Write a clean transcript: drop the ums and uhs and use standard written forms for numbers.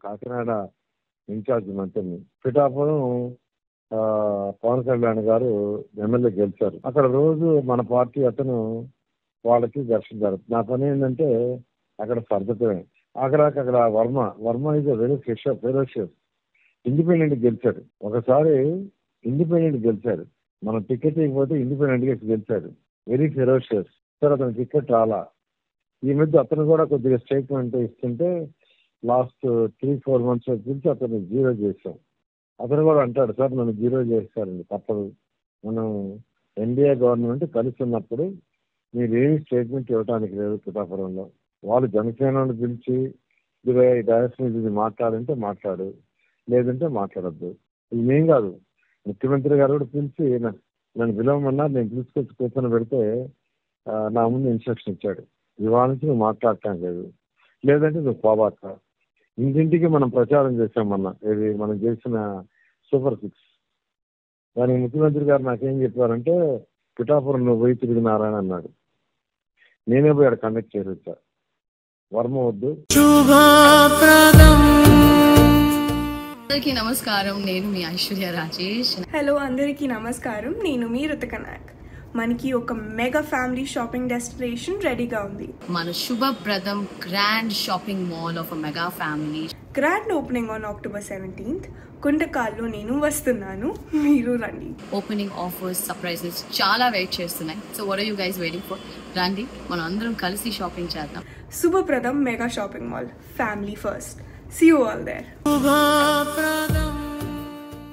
Kakinada incharge మంత్రిని. పిఠాపురం పవన్ కళ్యాణ్ గారు MLA గెలిచారు. అక్కడ రోజు మన పార్టీ అతను వాళ్ళకి ఘర్షణ జరుగుతుంది. నా పని ఏంటంటే అక్కడ సర్దుతమే. అక్కడ వర్మ ఇది వెరీ ఫెరోషియస్. ఇండిపెండెంట్ గెలిచాడు. ఒకసారి ఇండిపెండెంట్ గెలిచాడు. మనం టికెట్ ఇవ్వకపోతే ఇండిపెండెంట్ గా గెలిచాడు. Very ferocious. సార్ అతను టికెట్ రాలా. ఈ మధ్య అతను కూడా కొద్దిగా స్టేట్మెంట్ ఇస్తుంటే లాస్ట్ 3-4 months గురించి అతను 0 చేశాం. అతను కూడా అంటాడు, సార్ నన్ను 0 చేస్తారండి, తప్పదు. మనం ఎన్డీఏ గవర్నమెంట్ కలిసి ఉన్నప్పుడు మీరు ఏమి స్టేట్మెంట్ ఇవ్వడానికి లేదు. పిఠాపురంలో వాళ్ళు జనసేనను పిలిచి డైరెక్ట్ ఇది మాట్లాడంటే మాట్లాడు, లేదంటే మాట్లాడద్దు. ఇది మేం కాదు, ముఖ్యమంత్రి గారు కూడా పిలిచి నన్ను పిలవమన్నారు. నేను తీసుకొచ్చి కూర్చొని పెడితే నా ముందు ఇన్స్ట్రక్షన్ ఇచ్చాడు, ఇవాళ నుంచి నువ్వు మాట్లాడటం లేదు, లేదంటే నువ్వు పోబాక. ఇంటింటికి మనం ప్రచారం చేసామన్న ఇది మనం చేసిన Super 6. దానికి ముఖ్యమంత్రి గారు నాకేం చెప్పారంటే పిఠాపురం నువ్వు పోయి తిరిగినారని అన్నాడు. నేనే పోయి అక్కడ కండక్ట్ చేసి వచ్చా. వర్మ వద్దు. అందరికీ నమస్కారం, నేను మీ ఐశ్వర్య రాజేష్. హలో అందరికీ నమస్కారం, నేను మీ రుతిక నాయక్. మనకి ఒక మెగా ఫ్యామిలీ షాపింగ్ డెస్టినేషన్ రెడీగా ఉంది. మన Shubhapradam grand shopping mall of mega family. Grand opening on October 17th. కుంటకాల్లో నేను వస్తున్నాను, మీరు రండి. ఓపెనింగ్ ఆఫర్స్, సర్ప్రైజెస్ చాలా వెయిట్ చేస్తున్నాయి. So what are you guys waiting for? రండి, మనం అందరం కలిసి షాపింగ్ చేద్దాం. Shubhapradam mega shopping mall, family first. See you all there.